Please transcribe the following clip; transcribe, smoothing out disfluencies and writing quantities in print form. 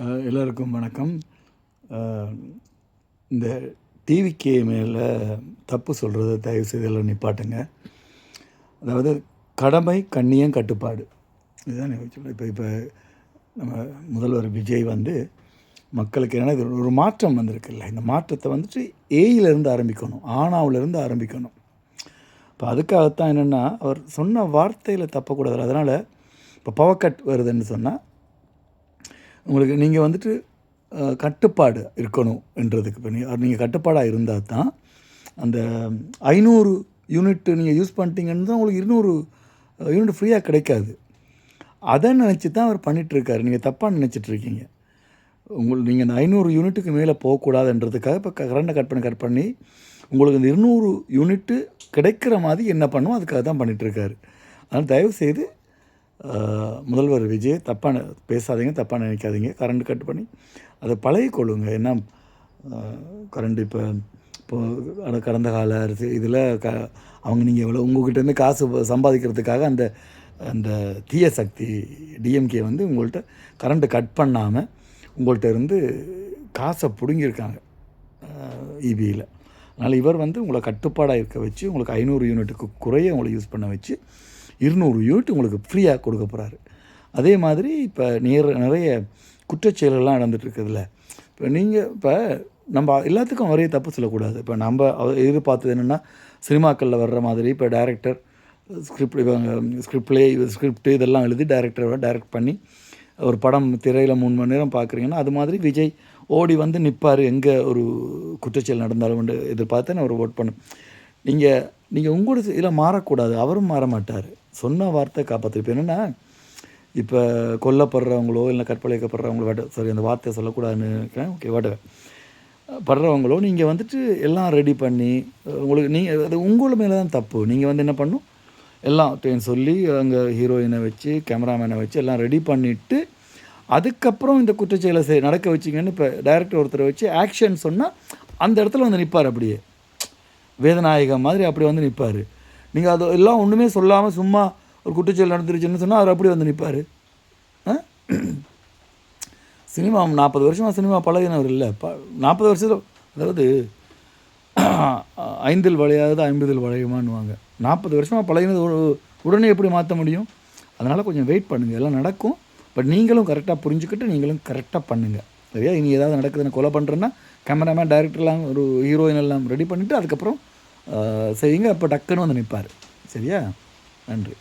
எல்லோருக்கும் வணக்கம். இந்த டிவிக்கு மேலே தப்பு சொல்கிறது தயவுசெய்து எல்லாம் நிப்பாட்டுங்க. அதாவது கடமை, கண்ணியம், கட்டுப்பாடு இதுதான் சொல்ல. இப்போ நம்ம முதல்வர் விஜய் மக்களுக்கு என்னென்னா இது ஒரு மாற்றம் வந்திருக்குல்ல, இந்த மாற்றத்தை ஏயிலேருந்து ஆரம்பிக்கணும், ஆனாவிலேருந்து ஆரம்பிக்கணும். இப்போ அதுக்காகத்தான் என்னென்னா அவர் சொன்ன வார்த்தையில் தப்பக்கூடாது. அதனால் இப்போ பவர் கட் வருதுன்னு சொன்னால் உங்களுக்கு நீங்கள் கட்டுப்பாடு இருக்கணும் என்றதுக்கு இப்போ நீங்கள் கட்டுப்பாடாக இருந்தால் தான் அந்த 500 யூனிட் நீங்கள் யூஸ் பண்ணிட்டீங்கன்னு தான் உங்களுக்கு 200 யூனிட் ஃப்ரீயாக கிடைக்காது. அதை நினச்சி தான் அவர் பண்ணிகிட்ருக்காரு. நீங்கள் தப்பாக நினச்சிட்ருக்கீங்க. நீங்கள் அந்த 500 யூனிட்டுக்கு மேலே போகக்கூடாதுன்றதுக்காக இப்போ கரண்டை கட் பண்ணி உங்களுக்கு இந்த 200 யூனிட்டு கிடைக்கிற மாதிரி என்ன பண்ணுமோ அதுக்காக தான் பண்ணிகிட்ருக்காரு. அதனால் தயவுசெய்து முதல்வர் விஜய் தப்பாக பேசாதீங்க, தப்பாக நினைக்காதீங்க. கரண்ட் கட் பண்ணி அதை பழகிக்கொள்ளுங்க. ஏன்னா கரண்ட் இப்போது கடந்த கால அரசு இதில் அவங்க நீங்கள் எவ்வளோ உங்கள்கிட்டருந்து காசு சம்பாதிக்கிறதுக்காக அந்த அந்த தீய சக்தி டிஎம்கே உங்கள்கிட்ட கரண்ட்டு கட் பண்ணாமல் உங்கள்கிட்ட இருந்து காசை பிடுங்கியிருக்காங்க இபியில். அதனால் இவர் உங்களை கட்டுப்பாடாக இருக்க வச்சு உங்களுக்கு 500 யூனிட்டுக்கு குறைய உங்களை யூஸ் பண்ண வச்சு 200 யூனிட் உங்களுக்கு ஃப்ரீயாக கொடுக்க போகிறாரு. அதே மாதிரி இப்போ நிறைய குற்றச்செயல்கள்லாம் நடந்துகிட்ருக்குதுல்ல. இப்போ நம்ம எல்லாத்துக்கும் ஒரே தப்பு சொல்லக்கூடாது. இப்போ நம்ம எதிர்பார்த்தது என்னென்னா சினிமாக்களில் வர்ற மாதிரி இப்போ டைரக்டர் ஸ்கிரிப்ட் இதெல்லாம் எழுதி டைரக்ட் பண்ணி ஒரு படம் திரையில் 3 மணி நேரம் பார்க்குறீங்கன்னா அது மாதிரி விஜய் ஓடி நிற்பார் எங்கே ஒரு குற்றச்செயல் நடந்தாலும் எதிர்பார்த்து நான் ஒரு ஓட் பண்ணேன். நீங்கள் உங்களோட இதில் மாறக்கூடாது. அவரும் மாற மாட்டார். சொன்ன வார்த்தை காப்பாற்று. இப்போ என்னென்னா இப்போ கொல்லப்படுறவங்களோ இல்லை கற்பழிக்கப்படுறவங்களோ அந்த வார்த்தையை சொல்லக்கூடாதுன்னு நினைக்கிறேன். ஓகே படுறவங்களோ நீங்கள் எல்லாம் ரெடி பண்ணி உங்களுக்கு அது உங்களை மேலே தான் தப்பு. நீங்கள் என்ன பண்ணும் எல்லாம் சொல்லி அங்கே ஹீரோயினை வச்சு கேமராமேனை வச்சு எல்லாம் ரெடி பண்ணிவிட்டு அதுக்கப்புறம் இந்த குற்றச்செயலை நடக்க வச்சிங்கன்னு இப்போ டைரக்டர் ஒருத்தரை வச்சு ஆக்ஷன் சொன்னால் அந்த இடத்துல நிற்பார். அப்படியே வேதநாயகம் மாதிரி அப்படி நிற்பார். நீங்கள் அது எல்லாம் ஒன்றுமே சொல்லாமல் சும்மா ஒரு குற்றச்செயல் நடந்துருச்சுன்னு சொன்னால் அவர் அப்படி நிற்பார். சினிமா 40 வருஷமாக சினிமா பழகினவர் இல்லை. 40 வருஷத்தில் அதாவது 5 வளையாது 50 வளையுமான்னுவாங்க. 40 வருஷமாக பழகினது உடனே எப்படி மாற்ற முடியும்? அதனால் கொஞ்சம் வெயிட் பண்ணுங்கள், எல்லாம் நடக்கும். பட் நீங்களும் கரெக்டாக புரிஞ்சுக்கிட்டு நீங்களும் கரெக்டாக பண்ணுங்கள். சரியா? இனி ஏதாவது நடக்குதுன்னு கொலை பண்ணுறேன்னா கேமராமேன் டைரக்டர்லாம் ஒரு ஹீரோயின் எல்லாம் ரெடி பண்ணிவிட்டு அதுக்கப்புறம் செய்யுங்க. அப்போ டக்குன்னு நிற்பார். சரியா? நன்றி.